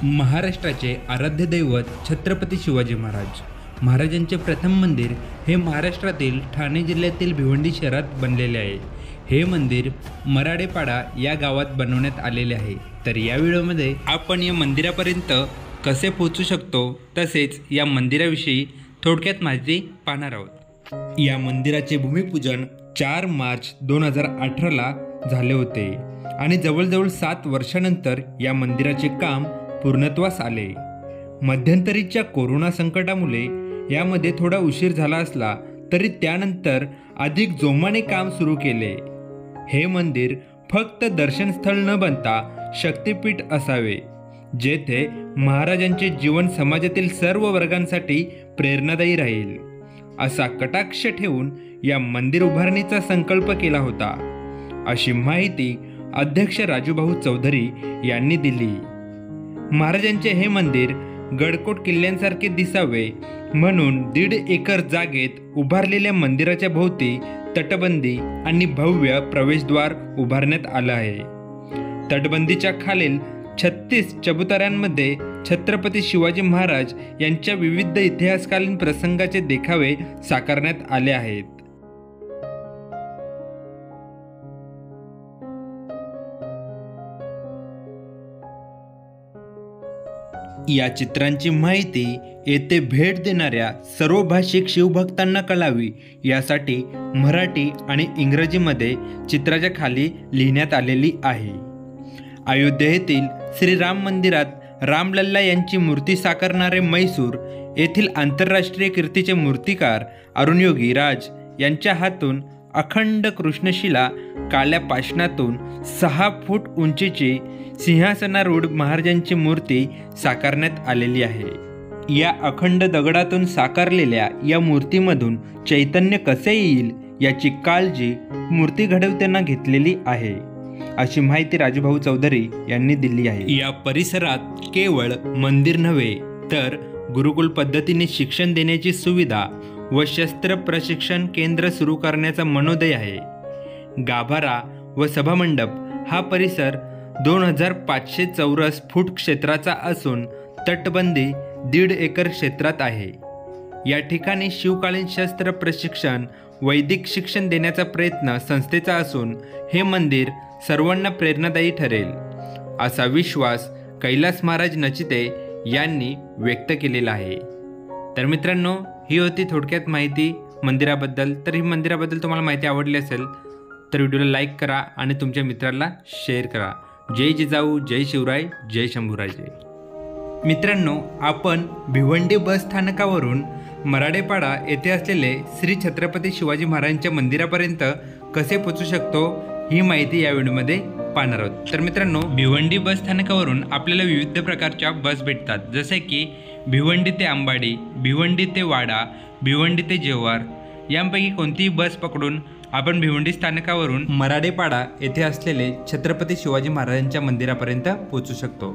महाराष्ट्राचे आराध्य दैवत छत्रपती शिवाजी महाराज महाराजांचे प्रथम मंदिर हे महाराष्ट्रातील ठाणे जिल्ह्यातील भिवंडी शहरात बनलेले आहे। हे मंदिर मराडेपाडा या गावात बनवण्यात आलेले आहे। तर या व्हिडिओमध्ये आपण या मंदिरापर्यंत कसे पोहोचू शकतो तसेच या मंदिराविषयी थोडक्यात माहिती पाहणार आहोत। या मंदिराचे भूमिपूजन 4 मार्च 2018ला झाले होते आणि जवळजवळ 7 वर्षानंतर या मंदिराचे काम पूर्णत्वास आले। मध्यंतरीच्या कोरोना संकटामुळे यामध्ये थोडा उशीर झाला असला तरी त्यानंतर अधिक जोमाने काम सुरू केले। हे मंदिर फक्त दर्शनस्थळ न बनता शक्तिपीठ असावे, जेथे महाराजांचे जीवन समाजातील सर्व वर्गांसाठी प्रेरणादायी राहील, असा कटाक्ष ठेवून या मंदिर उभारणीचा संकल्प केला होता, अशी माहिती अध्यक्ष राजूभाऊ चौधरी यांनी दिली। महाराजांचे हे मंदिर गडकोट किल्ल्यांसारखे दिसावे म्हणून 1.5 एकर जागेत उभारलेल्या मंदिराच्या भोवती तटबंदी आणि भव्य प्रवेशद्वार उभारण्यात आलं आहे। तटबंदीच्या खालील 36 चबुतऱ्यांमध्ये छत्रपती शिवाजी महाराज यांच्या विविध इतिहासकालीन प्रसंगाचे देखावे साकारण्यात आले आहेत। या चित्रांची माहिती येथे भेट देणाऱ्या सर्व भाषिक शिवभक्तांना कळावी यासाठी मराठी आणि इंग्रजीमध्ये चित्राच्या खाली लिहिण्यात आलेली आहे। अयोध्या येथील श्रीराम मंदिरात रामलल्ला यांची मूर्ती साकारणारे मैसूर येथील आंतरराष्ट्रीय कीर्तीचे मूर्तिकार अरुण योगी राज यांच्या हातून अखंड कृष्णशिला काळ्या पाषाणातून 6 फूट उंचीची सिंहासनारूढ महाराजांची मूर्ती साकारण्यात आलेली आहे। या अखंड दगडातून साकारलेल्या या मूर्तीमधून चैतन्य कसे येईल याची काळजी मूर्ती घडवताना घेतलेली आहे, अशी माहिती राजूभाऊ चौधरी यांनी दिली आहे। या परिसरात केवळ मंदिर नव्हे तर गुरुकुल पद्धतीने शिक्षण देण्याची सुविधा व शस्त्र प्रशिक्षण केंद्र सुरू करण्याचा मनोदय आहे। गाभारा व सभामंडप हा परिसर 2500 चौरस फूट क्षेत्राचा असून तटबंदी 1.5 एकर क्षेत्रात आहे। या ठिकाणी शिवकालीन शस्त्र प्रशिक्षण वैदिक शिक्षण देण्याचा प्रयत्न संस्थेचा असून हे मंदिर सर्वांना प्रेरणादायी ठरेल, असा विश्वास कैलास महाराज नचिते यांनी व्यक्त केलेला आहे। तर मित्रांनो, ही होती थोडक्यात माहिती मंदिराबद्दल। तर ही मंदिराबद्दल तुम्हाला माहिती आवडली असेल तर व्हिडिओला लाईक करा आणि तुमच्या मित्राला शेअर करा। जय जिजाऊ, जय शिवराय, जय शंभूराजे। मित्रांनो, आपण भिवंडी बस स्थानकावरून मराडेपाडा येथे असलेले श्री छत्रपती शिवाजी महाराजांच्या मंदिरापर्यंत कसे पोहोचू शकतो ही माहिती या व्हिडिओमध्ये पाहणार आहोत। तर मित्रांनो, भिवंडी बस स्थानकावरून आपल्याला विविध प्रकारच्या बस भेटतात, जसे की भिवंडी ते अंबाडी, भिवंडी ते वाडा, भिवंडी ते जव्हार। यांपैकी कोणतीही बस पकडून आपण भिवंडी स्थानकावरून मराडेपाडा येथे असलेले छत्रपती शिवाजी महाराजांच्या मंदिरापर्यंत पोहोचू शकतो।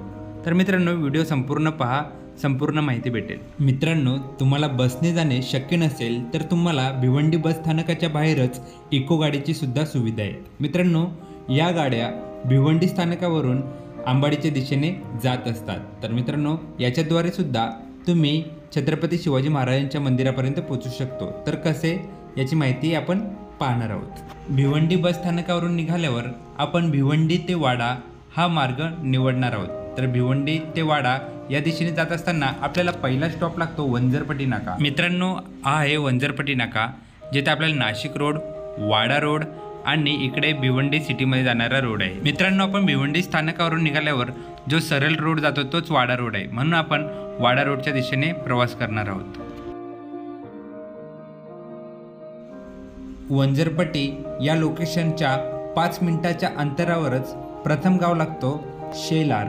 तर मित्रांनो, व्हिडिओ संपूर्ण पहा, संपूर्ण माहिती भेटेल। मित्रांनो, तुम्हाला बसने जाणे शक्य नसेल तर तुम्हाला भिवंडी बस स्थानकाच्या बाहेरच इको गाडीची सुद्धा सुविधा आहे। मित्रांनो, या गाड्या भिवंडी स्थानकावरून अंबाडीच्या दिशेने जात असतात। तर मित्रांनो, याच्याद्वारे सुद्धा तुम्ही छत्रपती शिवाजी महाराजांच्या मंदिरापर्यंत पोहोचू शकतो। तर कसे याची माहिती आपण पाहणार आहोत। भिवंडी बस स्थानकावरून निघाल्यावर आपण भिवंडी ते वाडा हा मार्ग निवडणार आहोत। तर भिवंडी ते वाडा या दिशेने जात असताना आपल्याला पहिला स्टॉप लागतो वंजरपट्टी नाका। मित्रांनो, हा आहे वंजरपट्टी नाका, जिथे आपल्याला नाशिक रोड, वाडा रोड आणि इकडे भिवंडी सिटीमध्ये जाणारा रोड आहे। मित्रांनो, आपण भिवंडी स्थानकावरून निघाल्यावर जो सरळ रोड जातो तोच वाडा रोड आहे, म्हणून आपण वाडा रोडच्या दिशेने प्रवास करणार आहोत। वंजरपट्टी या लोकेशनच्या 5 मिनिटाच्या अंतरावरच प्रथम गाव लागतो शेलार।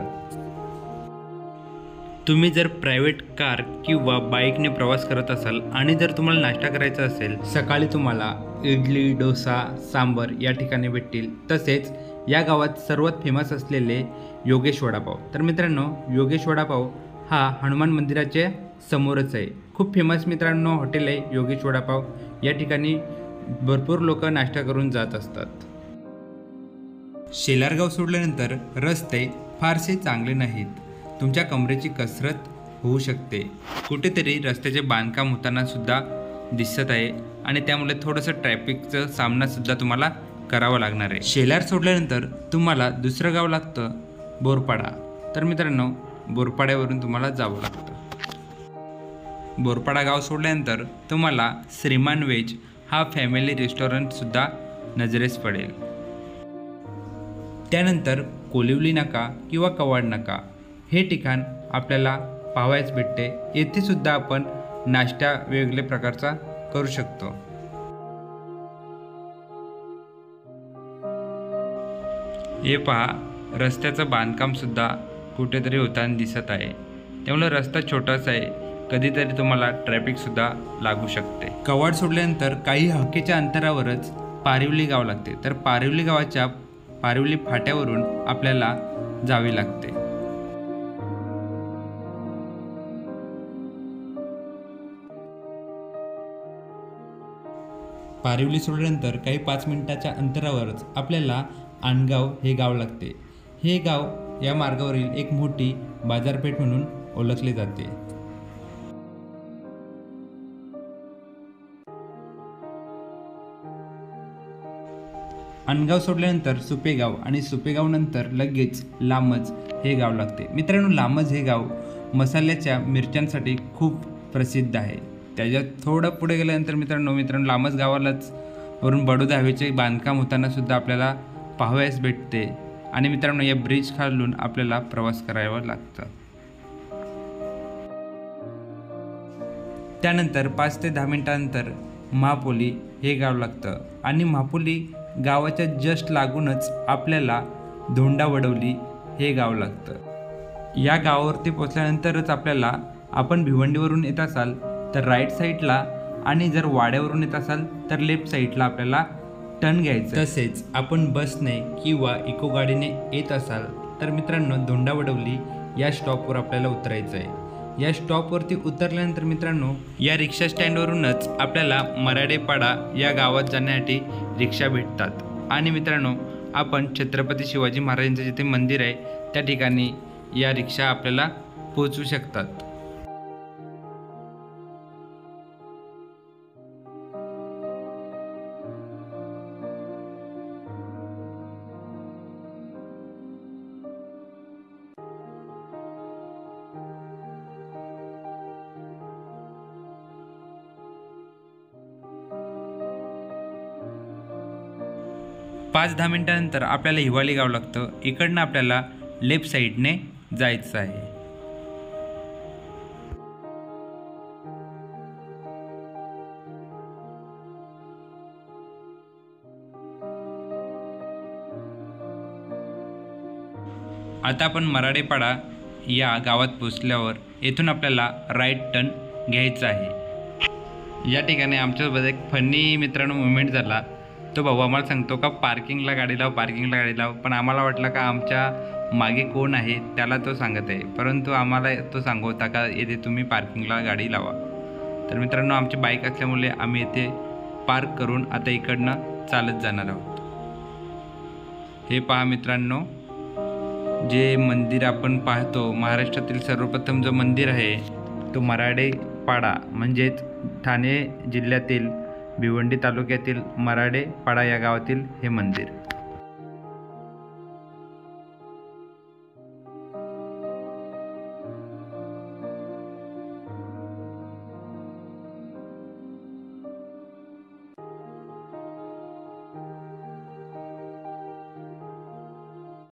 तुम्ही जर प्रायव्हेट कार किंवा बाईकने प्रवास करत असाल आणि जर तुम्हाला नाश्ता करायचा असेल, सकाळी तुम्हाला इडली, डोसा, सांबर या ठिकाणी भेटतील। तसेच या गावात सर्वात फेमस असलेले योगेश वडापाव। तर मित्रांनो, योगेश वडापाव हा हनुमान मंदिराच्या समोरच आहे। खूप फेमस मित्रांनो हॉटेल आहे योगेश वडापाव। या ठिकाणी भरपूर लोक नाश्ता करून जात असतात। शेलारगाव सोडल्यानंतर रस्ते फारसे चांगले नाहीत, तुमच्या कमरेची कसरत होऊ शकते. कुठेतरी रस्त्याचे बांधकाम होताना सुद्धा दिसत आहे आणि त्यामुळे थोडंसं ट्रॅफिकचं सामनासुद्धा तुम्हाला करावा लागणार आहे. शेलार सोडल्यानंतर तुम्हाला दुसरं गाव लागतं बोरपाडा. तर मित्रांनो, बोरपाड्यावरून तुम्हाला जावं लागतं. बोरपाडा गाव सोडल्यानंतर तुम्हाला श्रीमान वेज हा फॅमिली रेस्टॉरंटसुद्धा नजरेस पडेल. त्यानंतर कोलिवली नाका किंवा कवाड नाका हे ठिकाण आपल्याला पाहावयास भेटते. येथे सुद्धा आपण नाश्ता वेगवेगळ्या प्रकारचा करू शकतो. हे पहा, रस्त्याचं बांधकाम सुद्धा कुठेतरी होताना दिसत आहे. त्यामुळे रस्ता छोटासा आहे, कधीतरी तुम्हाला ट्रॅफिकसुद्धा लागू शकते. कवाड सोडल्यानंतर काही हाकेच्या अंतरावरच पारिवली गाव लागते. तर पारिवली गावाच्या पारिवली फाट्यावरून आपल्याला जावे लागते. पारिवली सोडल्यानंतर काही 5 मिनिटाच्या अंतरावरच आपल्याला आणगाव हे गाव लागते. हे गाव या मार्गावरील एक मोठी बाजारपेठ म्हणून ओळखले जाते. आणगाव सोडल्यानंतर सुपेगाव आणि सुपेगाव नंतर लगेच लामज हे गाव लागते. मित्रांनो, लामज हे गाव मसाल्याच्या मिरच्यांसाठी खूप प्रसिद्ध आहे. त्याच्यात थोडं पुढे गेल्यानंतर मित्रांनो लामज गावालाच वरून बडोदा हवेचे बांधकाम होताना सुद्धा आपल्याला पाहावयास भेटते. आणि मित्रांनो, या ब्रिज खालून आपल्याला प्रवास करावा लागतं. त्यानंतर 5 ते 10 मिनिटांनंतर महापोली हे गाव लागतं. आणि महापोली गावाच्या जस्ट लागूनच आपल्याला धोंडावडवली हे गाव लागतं. या गावावरती पोचल्यानंतरच आपल्याला, आपण भिवंडीवरून येत असाल तर राईट साईडला आणि जर वाड्यावरून येत असाल तर लेफ्ट साईडला आपल्याला टर्न घ्यायचं. तसेच आपण बसने किंवा इको गाडीने येत असाल तर मित्रांनो, धोंडावडवली या स्टॉपवर आपल्याला उतरायचं आहे. या स्टॉपवरती उतरल्यानंतर मित्रांनो, या रिक्षा स्टँडवरूनच आपल्याला मराडेपाडा या गावात जाण्यासाठी रिक्षा भेटतात. आणि मित्रांनो, आपण छत्रपती शिवाजी महाराजांचं जिथे मंदिर आहे त्या ठिकाणी या रिक्षा आपल्याला पोहोचवू शकतात. पाच 10 मिनिटांनंतर आपल्याला हिवाली गाव लागतं. इकडनं आपल्याला लेफ्ट साईडने जायचं आहे. आता आपण मराडेपाडा या गावात पोचल्यावर येथून आपल्याला राईट टर्न घ्यायचा आहे. या ठिकाणी आमच्यासोबत एक फनी मित्रांनो मुवमेंट झाला. तो भाऊ आम्हाला सांगतो का पार्किंगला गाडी लाव. पण आम्हाला वाटलं का आमच्या मागे कोण आहे त्याला तो सांगत आहे, परंतु आम्हाला तो सांगवता का येथे तुम्ही पार्किंगला गाडी लावा. तर मित्रांनो, आमची बाईक असल्यामुळे आम्ही येथे पार्क करून आता इकडनं चालत जाणार आहोत. हे पहा मित्रांनो, जे मंदिर आपण पाहतो, महाराष्ट्रातील सर्वप्रथम जो मंदिर आहे तो मराडेपाडा म्हणजेच ठाणे जिल्ह्यातील भिवंडी तालुक्यातील मराडेपाडा या गावातील हे मंदिर.